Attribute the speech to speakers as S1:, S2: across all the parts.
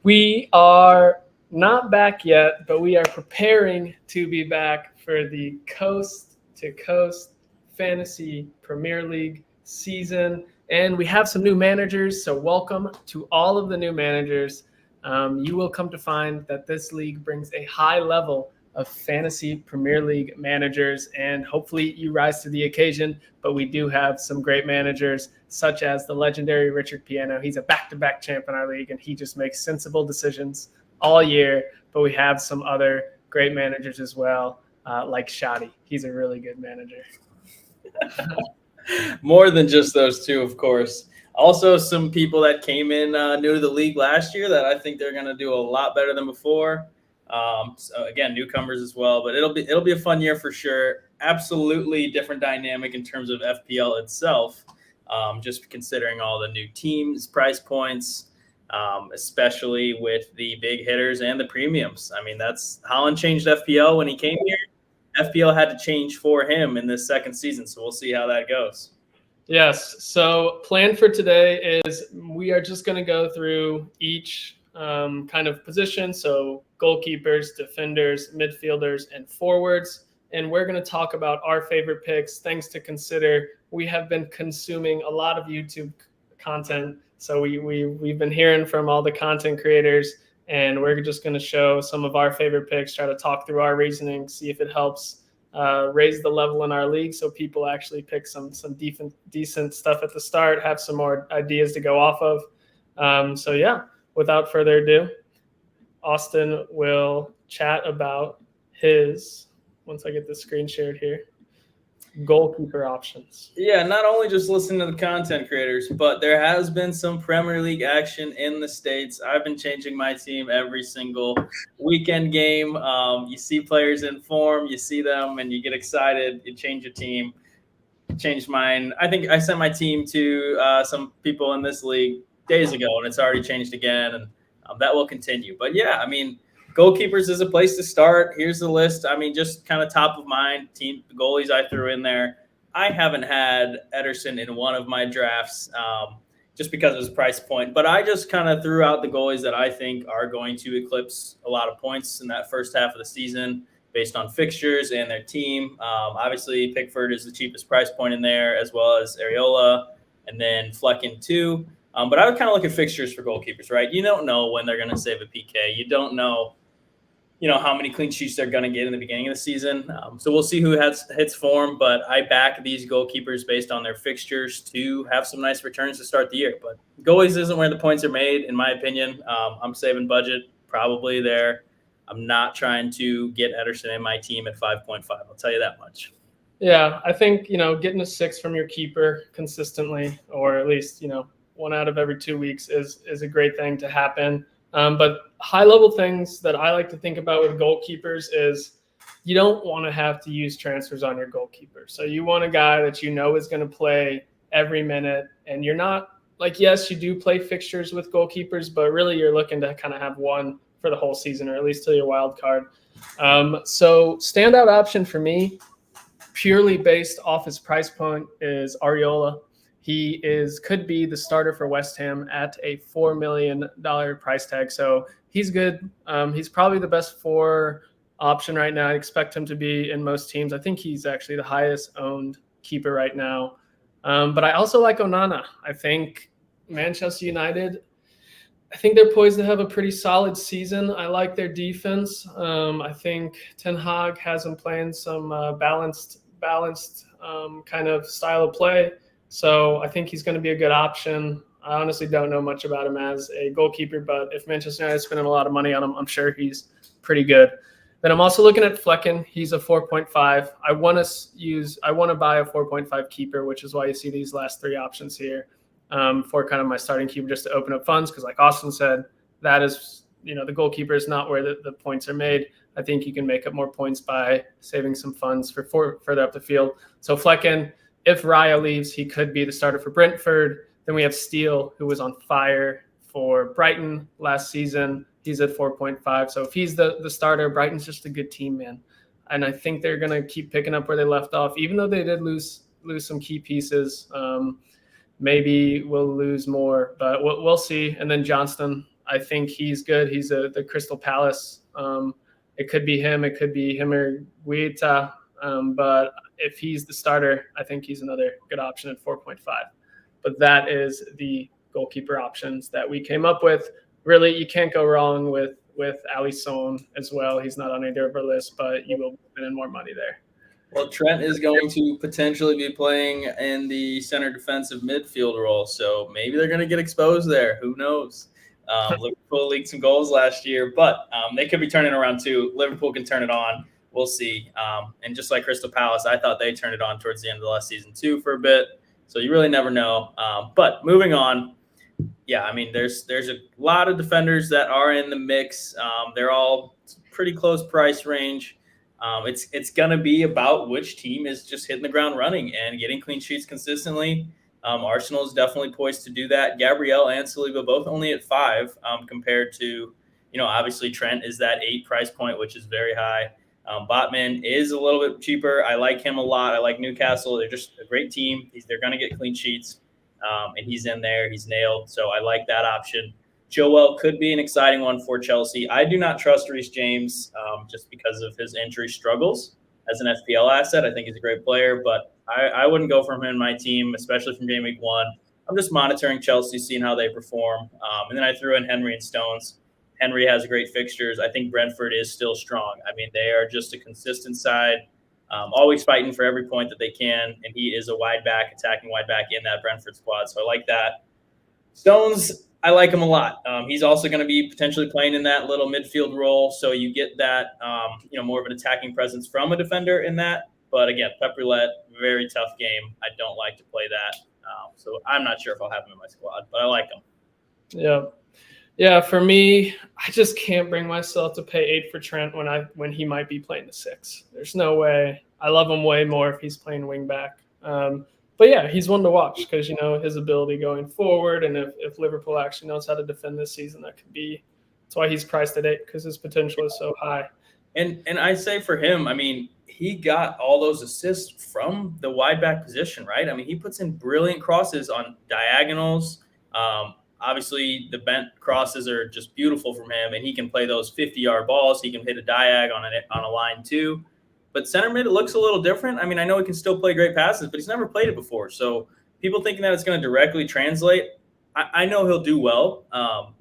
S1: We are not back yet, but we are preparing to be back for the Coast to Coast Fantasy Premier League season. And we have some new managers, so welcome to all of the new managers. You will come to find that this league brings a high level of fantasy Premier League managers, and hopefully you rise to the occasion. But we do have some great managers, such as the legendary Richard Piano. He's a back-to-back champ in our league, and he just makes sensible decisions all year. But we have some other great managers as well, like Shadi. He's a really good manager.
S2: More than just those two, of course. Also, some people that came in new to the league last year that I think they're going to do a lot better than before. So again, newcomers as well, but it'll be a fun year for sure. Absolutely different dynamic in terms of FPL itself. Just considering all the new teams, price points, especially with the big hitters and the premiums. I mean, that's Holland changed FPL when he came here. FPL had to change for him in this second season, so we'll see how that goes.
S1: Yes. So plan for today is we are just going to go through each kind of position. So goalkeepers, defenders, midfielders, and forwards. And we're going to talk about our favorite picks, things to consider. We have been consuming a lot of YouTube content. So we've been hearing from all the content creators, and we're just going to show some of our favorite picks, try to talk through our reasoning, see if it helps raise the level in our league so people actually pick some decent stuff at the start, have some more ideas to go off of. So yeah, without further ado, Austin will chat about his, once I get the screen shared here, goalkeeper options.
S2: Yeah, not only just listening to the content creators, but there has been some Premier League action in the States. I've been changing my team every single weekend game. You see players in form, you see them, and you get excited. You change your team. Changed mine. I think I sent my team to some people in this league days ago, and it's already changed again, and that will continue. But yeah, I mean, goalkeepers is a place to start. Here's the list. I mean, just kind of top of mind team goalies I threw in there. I haven't had Ederson in one of my drafts just because of his price point, but I just kind of threw out the goalies that I think are going to eclipse a lot of points in that first half of the season based on fixtures and their team. Obviously, Pickford is the cheapest price point in there, as well as Areola, and then Flecken too. But I would kind of look at fixtures for goalkeepers, right? You don't know when they're going to save a PK. You don't know, how many clean sheets they're going to get in the beginning of the season. So we'll see who hits form, but I back these goalkeepers based on their fixtures to have some nice returns to start the year. But goalies isn't where the points are made, in my opinion. I'm saving budget probably there. I'm not trying to get Ederson in my team at 5.5. I'll tell you that much.
S1: Yeah, I think, getting a 6 from your keeper consistently, or at least, 1 out of every 2 weeks is a great thing to happen. But high-level things that I like to think about with goalkeepers is you don't want to have to use transfers on your goalkeeper. So you want a guy that is going to play every minute, and you're not like, yes, you do play fixtures with goalkeepers, but really you're looking to kind of have one for the whole season, or at least till your wild card. So standout option for me, purely based off his price point, is Areola. He could be the starter for West Ham at a $4 million price tag. So he's good. He's probably the best 4 option right now. I expect him to be in most teams. I think he's actually the highest owned keeper right now. But I also like Onana. I think Manchester United, I think they're poised to have a pretty solid season. I like their defense. I think Ten Hag has them playing some balanced kind of style of play. So I think he's going to be a good option. I honestly don't know much about him as a goalkeeper, but if Manchester United is spending a lot of money on him, I'm sure he's pretty good. Then I'm also looking at Flecken. He's a 4.5. I want to buy a 4.5 keeper, which is why you see these last 3 options here for kind of my starting keeper, just to open up funds. Because like Austin said, that is, the goalkeeper is not where the points are made. I think you can make up more points by saving some funds for further up the field. So Flecken, if Raya leaves, he could be the starter for Brentford. Then we have Steele, who was on fire for Brighton last season. He's at 4.5. So if he's the starter, Brighton's just a good team, man. And I think they're going to keep picking up where they left off, even though they did lose some key pieces. Maybe we'll lose more, but we'll see. And then Johnston, I think he's good. He's the Crystal Palace. It could be him. It could be him or Guita. But if he's the starter, I think he's another good option at 4.5. But that is the goalkeeper options that we came up with. Really, you can't go wrong with Alisson as well. He's not on either of our lists, but you will spend in more money there.
S2: Well, Trent is going to potentially be playing in the center defensive midfield role, so maybe they're going to get exposed there. Who knows? Liverpool leaked some goals last year, but they could be turning around too. Liverpool can turn it on. We'll see. And just like Crystal Palace, I thought they turned it on towards the end of the last season too for a bit. So you really never know. But moving on, yeah, I mean, there's a lot of defenders that are in the mix. They're all pretty close price range. It's going to be about which team is just hitting the ground running and getting clean sheets consistently. Arsenal is definitely poised to do that. Gabriel and Saliba both only at 5 compared to, obviously Trent is that 8 price point, which is very high. Botman is a little bit cheaper. I like him a lot. I like Newcastle. They're just a great team. They're going to get clean sheets, and he's in there. He's nailed. So I like that option. Joel could be an exciting one for Chelsea. I do not trust Reece James just because of his injury struggles as an FPL asset. I think he's a great player, but I wouldn't go for him in my team, especially from game week 1. I'm just monitoring Chelsea, seeing how they perform. And then I threw in Henry and Stones. Henry has great fixtures. I think Brentford is still strong. I mean, they are just a consistent side, always fighting for every point that they can. And he is a attacking wide back in that Brentford squad. So I like that. Stones, I like him a lot. He's also going to be potentially playing in that little midfield role. So you get that, more of an attacking presence from a defender in that. But again, Pep Roulette, very tough game. I don't like to play that. So I'm not sure if I'll have him in my squad, but I like him.
S1: Yeah. Yeah, for me, I just can't bring myself to pay 8 for Trent when he might be playing the 6. There's no way. I love him way more if he's playing wing back. But yeah, he's one to watch because his ability going forward, and if Liverpool actually knows how to defend this season, that's why he's priced at 8 because his potential is so high.
S2: And I say for him, I mean, he got all those assists from the wide back position, right? I mean, he puts in brilliant crosses on diagonals. Obviously, the bent crosses are just beautiful from him, and he can play those 50-yard balls. He can hit a diag on a line too. But center mid, it looks a little different. I mean, I know he can still play great passes, but he's never played it before. So people thinking that it's going to directly translate, I know he'll do well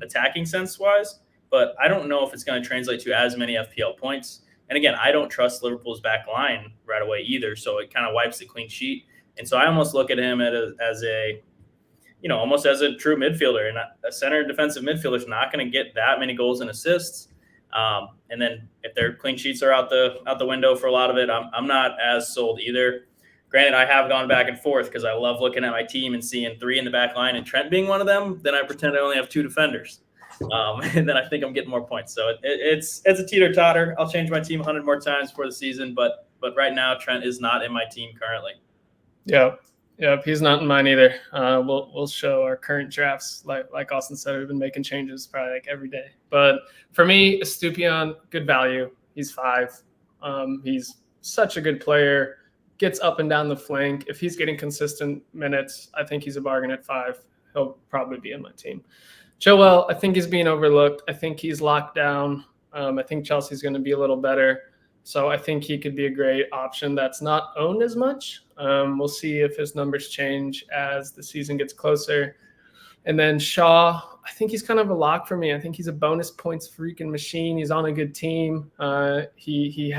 S2: attacking sense-wise, but I don't know if it's going to translate to as many FPL points. And again, I don't trust Liverpool's back line right away either, so it kind of wipes the clean sheet. And so I almost look at him almost as a true midfielder, and a center defensive midfielder is not going to get that many goals and assists. And then if their clean sheets are out the window for a lot of it, I'm not as sold either. Granted, I have gone back and forth because I love looking at my team and seeing 3 in the back line and Trent being one of them. Then I pretend I only have 2 defenders. And then I think I'm getting more points. So it's a teeter-totter. I'll change my team 100 more times before the season, but right now Trent is not in my team currently.
S1: Yeah. Yep, he's not in mine either. We'll show our current drafts. Like Austin said, we've been making changes probably like every day. But for me, Estupiñán, good value. He's 5. He's such a good player. Gets up and down the flank. If he's getting consistent minutes, I think he's a bargain at 5. He'll probably be in my team. Joel, I think he's being overlooked. I think he's locked down. I think Chelsea's going to be a little better. So I think he could be a great option that's not owned as much. We'll see if his numbers change as the season gets closer. And then Shaw, I think he's kind of a lock for me. I think he's a bonus points freaking machine. He's on a good team. He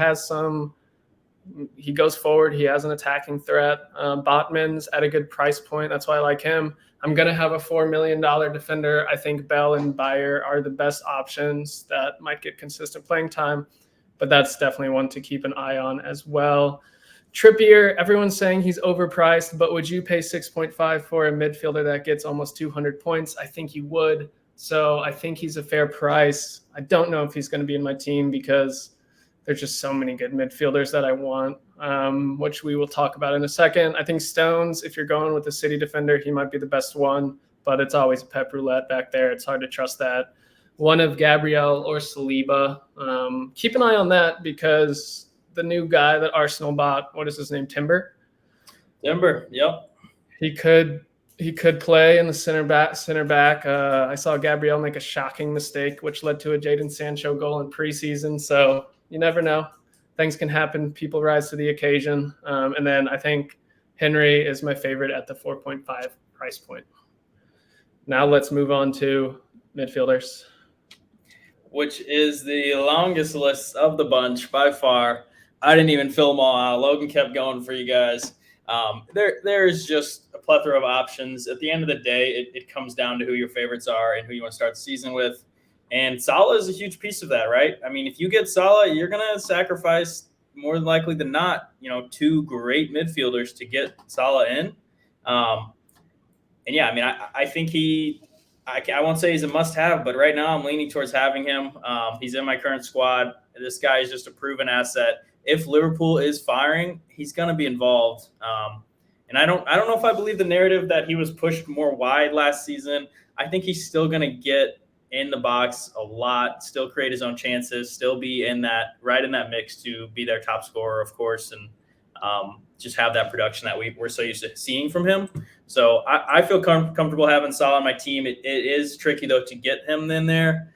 S1: goes forward. He has an attacking threat. Botman's at a good price point. That's why I like him. I'm going to have a $4 million defender. I think Bell and Bayer are the best options that might get consistent playing time. But that's definitely one to keep an eye on as well. Trippier, everyone's saying he's overpriced, but would you pay 6.5 for a midfielder that gets almost 200 points? I think you would. So I think he's a fair price. I don't know if he's going to be in my team because there's just so many good midfielders that I want, which we will talk about in a second. I think Stones, if you're going with the City defender, he might be the best one, but it's always a Pep Roulette back there. It's hard to trust that. One of Gabriel or Saliba. Keep an eye on that because the new guy that Arsenal bought, what is his name, Timber?
S2: Timber, yep.
S1: He could He could play in the center back. I saw Gabriel make a shocking mistake, which led to a Jadon Sancho goal in preseason. So you never know. Things can happen. People rise to the occasion. And then I think Henry is my favorite at the 4.5 price point. Now let's move on to midfielders,
S2: which is the longest list of the bunch by far. I didn't even fill them all out. Logan kept going for you guys. There's just a plethora of options. At the end of the day, it comes down to who your favorites are and who you want to start the season with. And Salah is a huge piece of that, right? I mean, if you get Salah, you're going to sacrifice more than likely than not, two great midfielders to get Salah in. And yeah, I mean, I think I won't say he's a must-have, but right now I'm leaning towards having him. He's in my current squad. This guy is just a proven asset. If Liverpool is firing, he's going to be involved. And I don't know if I believe the narrative that he was pushed more wide last season. I think he's still going to get in the box a lot, still create his own chances, still be right in that mix to be their top scorer, of course, and just have that production that we're so used to seeing from him. So I feel comfortable having Salah on my team. It is tricky, though, to get him in there.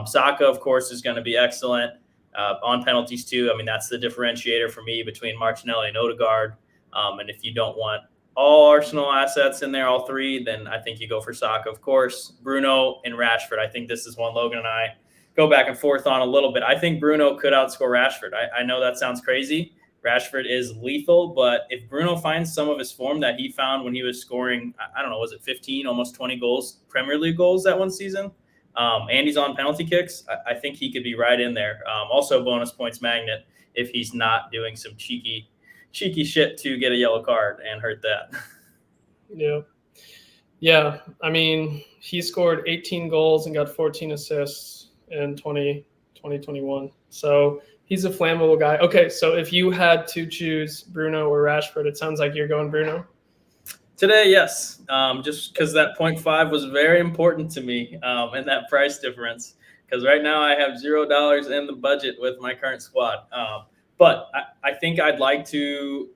S2: Saka, of course, is going to be excellent on penalties, too. I mean, that's the differentiator for me between Martinelli and Odegaard. And if you don't want all Arsenal assets in there, all three, then I think you go for Saka, of course. Bruno and Rashford. I think this is one Logan and I go back and forth on a little bit. I think Bruno could outscore Rashford. I know that sounds crazy. Rashford is lethal, but if Bruno finds some of his form that he found when he was scoring, I don't know, was it 15, almost 20 goals, Premier League goals that one season, and he's on penalty kicks, I think he could be right in there. Also, bonus points magnet if he's not doing some cheeky shit to get a yellow card and hurt that.
S1: Yeah. I mean, he scored 18 goals and got 14 assists in 2021. So he's a flammable guy. Okay, so if you had to choose Bruno or Rashford, it sounds like you're going Bruno.
S2: Today, yes, just because that 0.5 was very important to me and that price difference. Because right now I have $0 in the budget with my current squad. But I think I'd like to,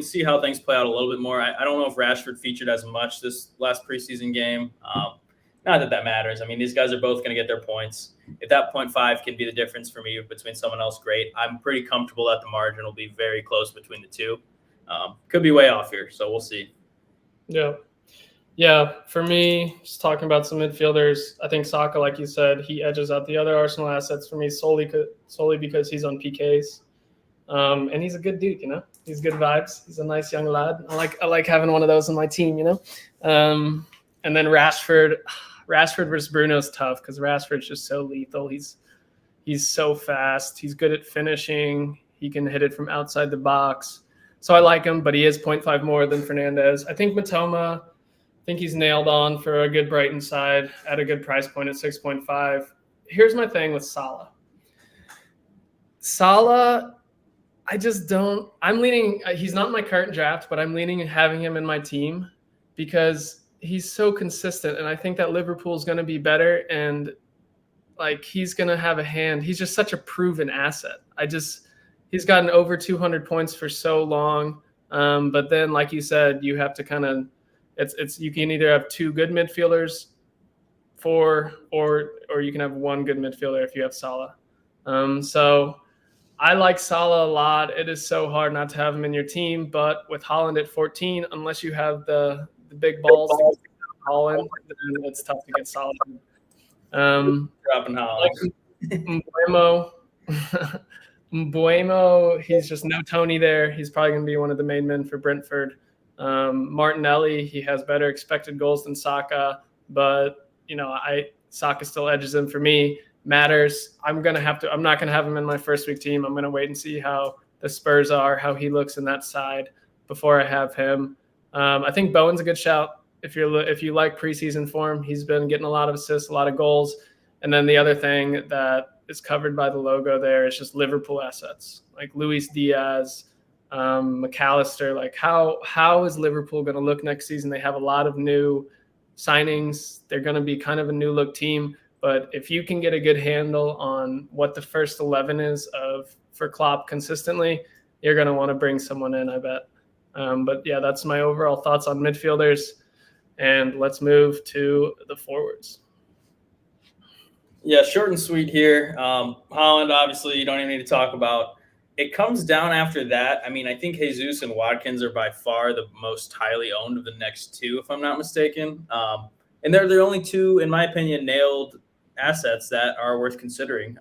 S2: see how things play out a little bit more. I don't know if Rashford featured as much this last preseason game. Not that matters. I mean, these guys are both going to get their points. If that 0.5 can be the difference for me between someone else, great. I'm pretty comfortable that the margin will be very close between the two. Could be way off here, so we'll see.
S1: Yeah. For me, just talking about some midfielders, I think Saka, like you said, he edges out the other Arsenal assets for me solely because he's on PKs. And he's a good dude, He's good vibes. He's a nice young lad. I like having one of those on my team, And then Rashford versus Bruno's tough because Rashford's just so lethal. He's so fast. He's good at finishing. He can hit it from outside the box. So I like him, but he is 0.5 more than Fernandez. I think Matoma, he's nailed on for a good Brighton side at a good price point at 6.5. Here's my thing with Salah. I just don't – I'm leaning – he's not in my current draft, but I'm leaning having him in my team because he's so consistent, and I think that Liverpool's going to be better, and, he's going to have a hand. He's just such a proven asset. He's gotten over 200 points for so long, but then, like you said, you have to kind of – you can either have two good midfielders or you can have one good midfielder if you have Salah. So – I like Salah a lot. It is so hard not to have him in your team, but with Haaland at 14, unless you have the big balls to get Haaland, then it's tough to get Salah.
S2: Dropping Haaland.
S1: Mbuemo, he's just no Tony there. He's probably going to be one of the main men for Brentford. Martinelli, he has better expected goals than Saka, but Saka still edges him for me. Matters. I'm not going to have him in my first week team. I'm going to wait and see how the Spurs are, how he looks in that side before I have him. I think Bowen's a good shout. If you like preseason form, he's been getting a lot of assists, a lot of goals. And then the other thing that is covered by the logo there is just Liverpool assets like Luis Diaz, McAllister. How is Liverpool going to look next season? They have a lot of new signings. They're going to be kind of a new look team. But if you can get a good handle on what the first 11 is for Klopp consistently, you're going to want to bring someone in, I bet. But yeah, that's my overall thoughts on midfielders. And let's move to the forwards.
S2: Yeah, short and sweet here. Holland, obviously, you don't even need to talk about. It comes down after that. I mean, I think Jesus and Watkins are by far the most highly owned of the next two, if I'm not mistaken. And they're the only two, in my opinion, nailed assets that are worth considering.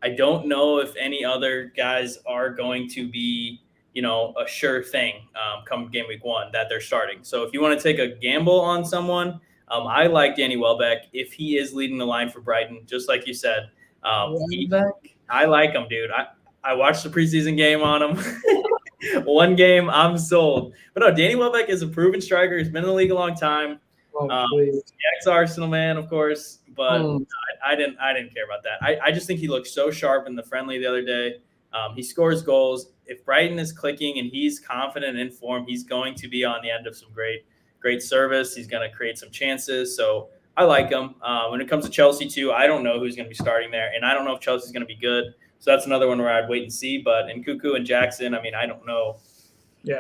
S2: I don't know if any other guys are going to be, a sure thing come game week 1 that they're starting. So if you want to take a gamble on someone, I like Danny Welbeck if he is leading the line for Brighton, just like you said. I like him, dude. I watched the preseason game on him. One game, I'm sold. But no, Danny Welbeck is a proven striker. He's been in the league a long time. Ex-Arsenal man, of course, but I didn't care about that. I just think he looked so sharp in the friendly the other day. He scores goals. If Brighton is clicking and he's confident and in form, he's going to be on the end of some great service. He's going to create some chances. So I like him. When it comes to Chelsea too, I don't know who's going to be starting there, and I don't know if Chelsea's going to be good. So that's another one where I'd wait and see. But in Cuckoo and Jackson, I mean, I don't know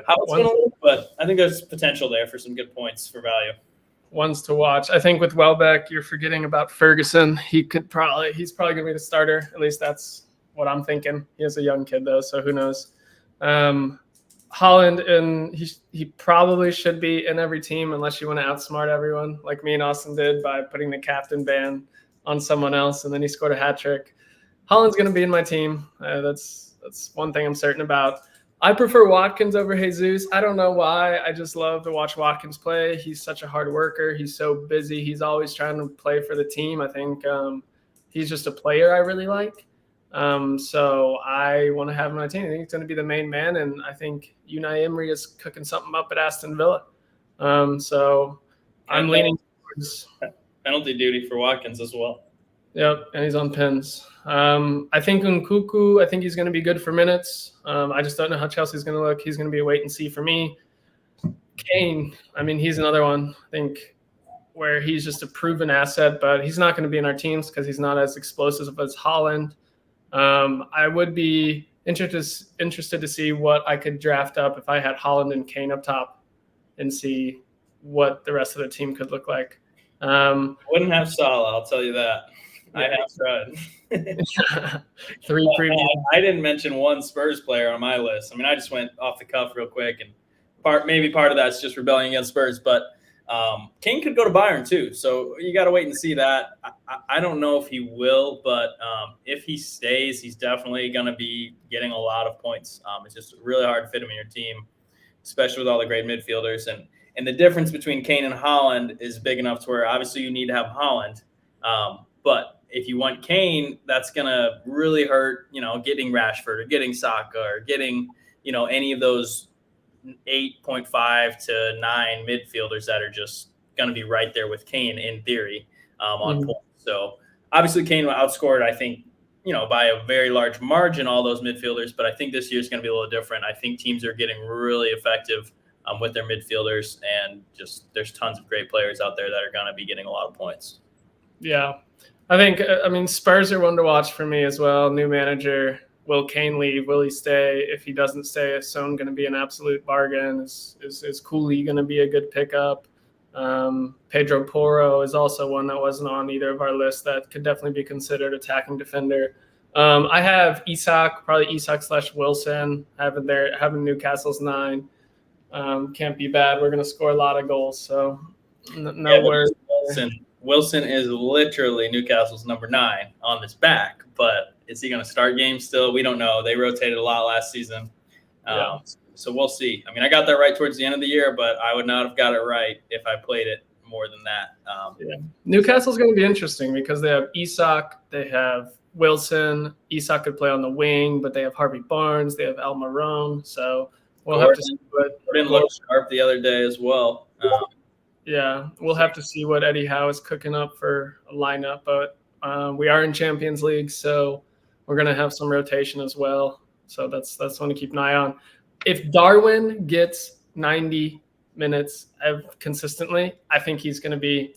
S2: how it's going to look, but I think there's potential there for some good points for value.
S1: Ones to watch. I think with Welbeck, you're forgetting about Ferguson. He's probably going to be the starter. At least that's what I'm thinking. He is a young kid though, so who knows? Holland, and he probably should be in every team unless you want to outsmart everyone, like me and Austin did by putting the captain ban on someone else, and then he scored a hat trick. Holland's going to be in my team. That's one thing I'm certain about. I prefer Watkins over Jesus. I don't know why. I just love to watch Watkins play. He's such a hard worker. He's so busy. He's always trying to play for the team. I think he's just a player I really like. So I want to have him on my team. I think he's going to be the main man, and I think Unai Emery is cooking something up at Aston Villa. So I'm leaning towards
S2: penalty duty for Watkins as well.
S1: Yep, and he's on pins. I think Nkunku, I think he's going to be good for minutes. I just don't know how Chelsea's going to look. He's going to be a wait and see for me. Kane, I mean, he's another one, I think, where he's just a proven asset, but he's not going to be in our teams because he's not as explosive as Holland. I would be interested to see what I could draft up if I had Holland and Kane up top and see what the rest of the team could look like.
S2: Wouldn't have Salah, I'll tell you that. I have tried. I didn't mention one Spurs player on my list. I mean, I just went off the cuff real quick, and maybe part of that's just rebelling against Spurs. But Kane could go to Bayern too, so you got to wait and see that. I don't know if he will, but if he stays, he's definitely going to be getting a lot of points. It's just really hard to fit him in your team, especially with all the great midfielders. And the difference between Kane and Holland is big enough to where obviously you need to have Holland. But if you want Kane, that's going to really hurt, getting Rashford or getting Saka or getting, any of those 8.5 to 9 midfielders that are just going to be right there with Kane in theory on points. So obviously Kane outscored, I think, by a very large margin, all those midfielders. But I think this year is going to be a little different. I think teams are getting really effective with their midfielders, and just there's tons of great players out there that are going to be getting a lot of points.
S1: Yeah. I think, Spurs are one to watch for me as well. New manager. Will Kane leave? Will he stay? If he doesn't stay, is Son going to be an absolute bargain? Is Cooley going to be a good pickup? Pedro Porro is also one that wasn't on either of our lists that could definitely be considered attacking defender. I have Isak, probably Isak/Wilson, having Newcastle's 9. Can't be bad. We're going to score a lot of goals, so no worries.
S2: Wilson is literally Newcastle's number 9 on this back, but is he going to start games still? We don't know. They rotated a lot last season. So we'll see. I mean, I got that right towards the end of the year, but I would not have got it right if I played it more than that.
S1: Newcastle's going to be interesting because they have Isak, they have Wilson. Isak could play on the wing, but they have Harvey Barnes, they have Almiron. So we'll have to see what
S2: Gordon looked sharp the other day as well.
S1: We'll have to see what Eddie Howe is cooking up for a lineup, but we are in Champions League, so we're going to have some rotation as well. So that's one to keep an eye on. If Darwin gets 90 minutes consistently, I think he's going to be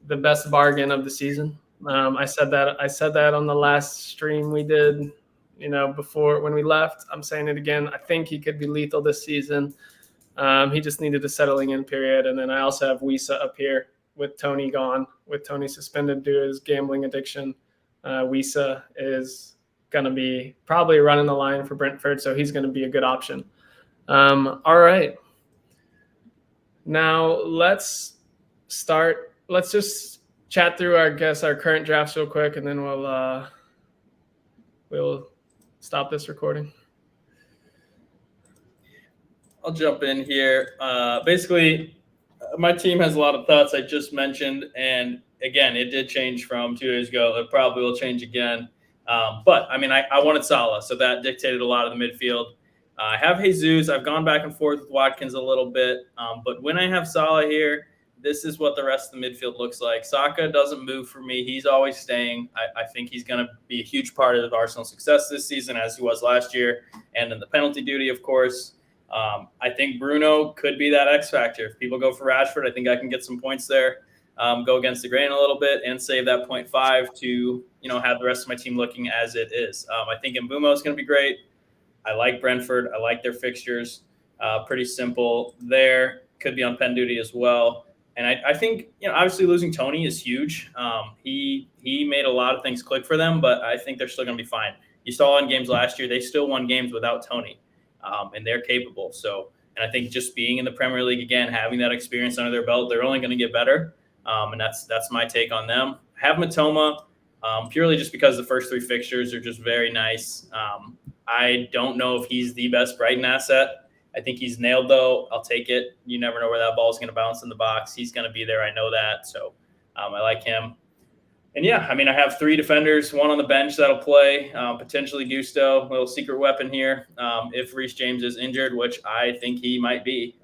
S1: the best bargain of the season. I said that on the last stream we did, before when we left. I'm saying it again. I think he could be lethal this season. He just needed a settling in period. And then I also have Wisa up here with Tony gone, with Tony suspended due to his gambling addiction. Wisa is going to be probably running the line for Brentford, so he's going to be a good option. All right. Now let's just chat through our current drafts real quick, and then we'll stop this recording.
S2: I'll jump in here. Basically, my team has a lot of thoughts I just mentioned, and again, it did change from 2 days ago. It probably will change again. But I mean, I wanted Salah, so that dictated a lot of the midfield. I have Jesus. I've gone back and forth with Watkins a little bit, but when I have Salah here, this is what the rest of the midfield looks like. Saka doesn't move for me. He's always staying. I think he's going to be a huge part of Arsenal's success this season, as he was last year, and in the penalty duty, of course. I think Bruno could be that X factor. If people go for Rashford, I think I can get some points there, go against the grain a little bit, and save that 0.5 to have the rest of my team looking as it is. I think Mbeumo is going to be great. I like Brentford. I like their fixtures. Pretty simple there. Could be on pen duty as well. And I think, obviously losing Tony is huge. He made a lot of things click for them, but I think they're still going to be fine. You saw in games last year, they still won games without Tony, and they're capable. So, and I think just being in the Premier League again, having that experience under their belt, they're only going to get better. And that's my take on them. Have Matoma purely just because the first 3 fixtures are just very nice. I don't know if he's the best Brighton asset. I think he's nailed, though. I'll take it. You never know where that ball is going to bounce in the box. He's going to be there. I know that. So I like him. And, yeah, I mean, I have 3 defenders, 1 on the bench that'll play, potentially Gusto, little secret weapon here. If Reece James is injured, which I think he might be,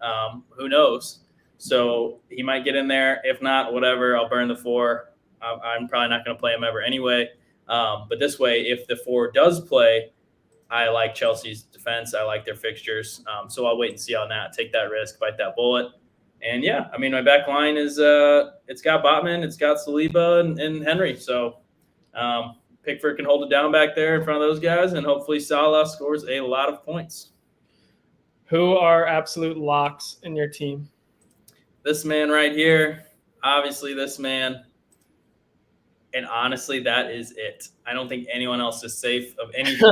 S2: who knows? So he might get in there. If not, whatever, I'll burn the 4. I'm probably not going to play him ever anyway. But this way, if the 4 does play, I like Chelsea's defense. I like their fixtures. So I'll wait and see on that. Take that risk, bite that bullet. And, yeah, I mean, my back line is it's got Botman, it's got Saliba and Henry. So Pickford can hold it down back there in front of those guys, and hopefully Salah scores a lot of points.
S1: Who are absolute locks in your team?
S2: This man right here. Obviously, this man. And honestly, that is it. I don't think anyone else is safe of anything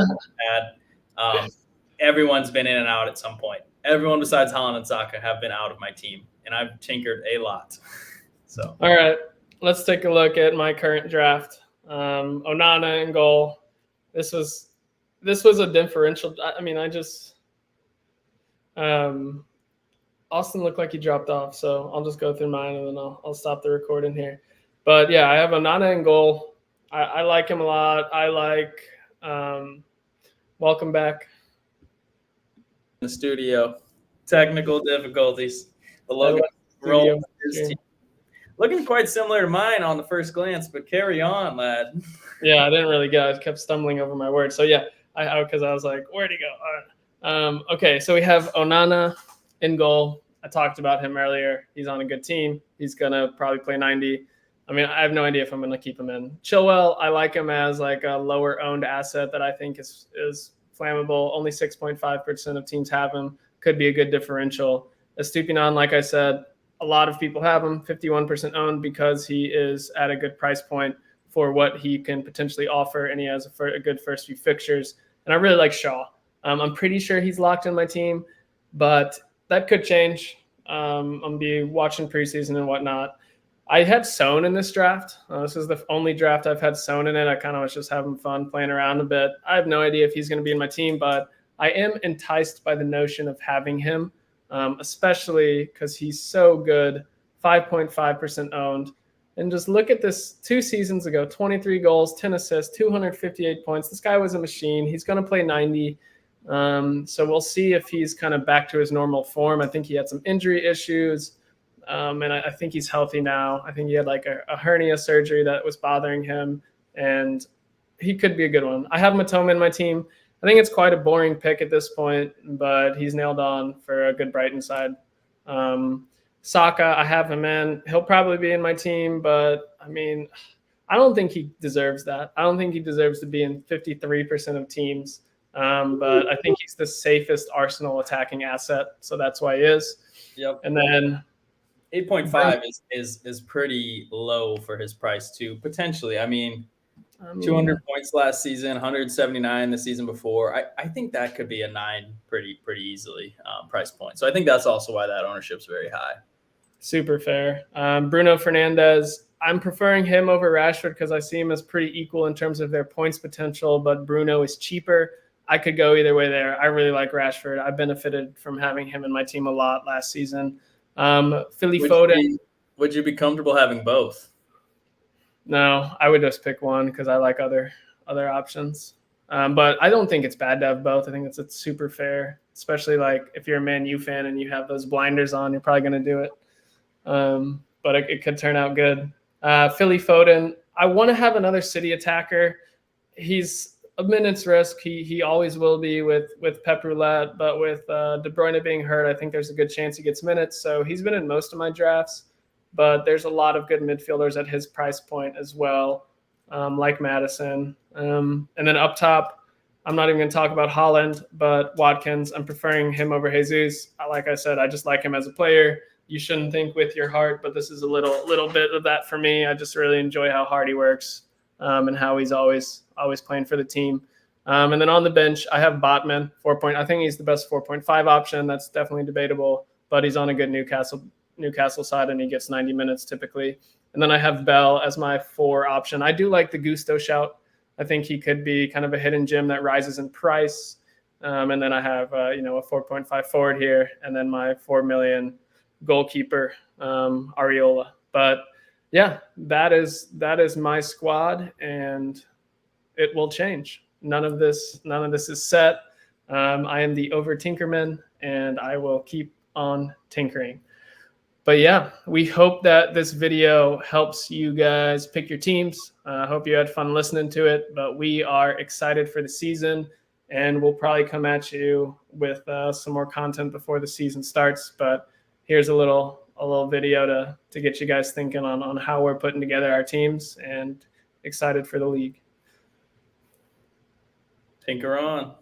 S2: bad. Everyone's been in and out at some point. Everyone besides Haaland and Saka have been out of my team, and I've tinkered a lot. So,
S1: all right, let's take a look at my current draft. Onana in goal. This was a differential. I mean, Austin looked like he dropped off, so I'll just go through mine and then I'll stop the recording here. But, yeah, I have Onana in goal. I like him a lot. I like welcome back.
S2: The studio. Technical difficulties. The logo rolling his team. Looking quite similar to mine on the first glance, but carry on, lad.
S1: Yeah, I didn't really get it. I kept stumbling over my words. So, yeah, because I was like, where'd he go? All right. Okay, so we have Onana in goal. I talked about him earlier. He's on a good team. He's going to probably play 90. I mean, I have no idea if I'm going to keep him in. Chilwell, I like him as like a lower-owned asset that I think is flammable. Only 6.5% of teams have him. Could be a good differential. Estupiñán, like I said, a lot of people have him, 51% owned because he is at a good price point for what he can potentially offer, and he has a good first few fixtures. And I really like Shaw. I'm pretty sure he's locked in my team, but that could change. I'm going to be watching preseason and whatnot. I had Son in this draft. This is the only draft I've had Son in it. I kind of was just having fun playing around a bit. I have no idea if he's going to be in my team, but I am enticed by the notion of having him, especially because he's so good, 5.5% owned. And just look at this 2 seasons ago, 23 goals, 10 assists, 258 points. This guy was a machine. He's going to play 90. So we'll see if he's kind of back to his normal form. I think he had some injury issues. And I think he's healthy now. I think he had like a hernia surgery that was bothering him, and he could be a good one. I have Matoma in my team. I think it's quite a boring pick at this point, but he's nailed on for a good Brighton side. Saka, I have him in. He'll probably be in my team, but I mean, I don't think he deserves that. I don't think he deserves to be in 53% of teams. But I think he's the safest Arsenal attacking asset, so that's why he is.
S2: Yep.
S1: And then
S2: 8.5 is pretty low for his price too. Potentially, I mean, 200 points last season, 179 the season before. I think that could be a 9 pretty easily price point. So I think that's also why that ownership's very high.
S1: Super fair. Bruno Fernandes, I'm preferring him over Rashford because I see him as pretty equal in terms of their points potential, but Bruno is cheaper. I could go either way there. I really like Rashford. I benefited from having him in my team a lot last season. Philly Foden.
S2: Would you be comfortable having both?
S1: No, I would just pick one because I like other options. But I don't think it's bad to have both. I think it's super fair, especially like if you're a Man U fan and you have those blinders on, you're probably going to do it. But it could turn out good. Philly Foden, I want to have another City attacker. He's a minute's risk. He always will be with Pep Roulette, but with De Bruyne being hurt, I think there's a good chance he gets minutes. So he's been in most of my drafts, but there's a lot of good midfielders at his price point as well, like Madison. And then up top, I'm not even going to talk about Haaland, but Watkins, I'm preferring him over Jesus. Like I said, I just like him as a player. You shouldn't think with your heart, but this is a little bit of that for me. I just really enjoy how hard he works and how he's always playing for the team. And then on the bench, I have Botman, 4 point. I think he's the best 4.5 option. That's definitely debatable, but he's on a good Newcastle side and he gets 90 minutes typically. And then I have Bell as my 4 option. I do like the Gusto shout. I think he could be kind of a hidden gem that rises in price. And then I have a 4.5 forward here, and then my 4 million goalkeeper, Areola. But yeah, that is my squad, and it will change. None of this is set. I am the OverTinkermen, and I will keep on tinkering. But yeah, we hope that this video helps you guys pick your teams. I hope you had fun listening to it, but we are excited for the season, and we'll probably come at you with some more content before the season starts. But here's a little video to get you guys thinking on how we're putting together our teams, and excited for the league.
S2: Tinker on.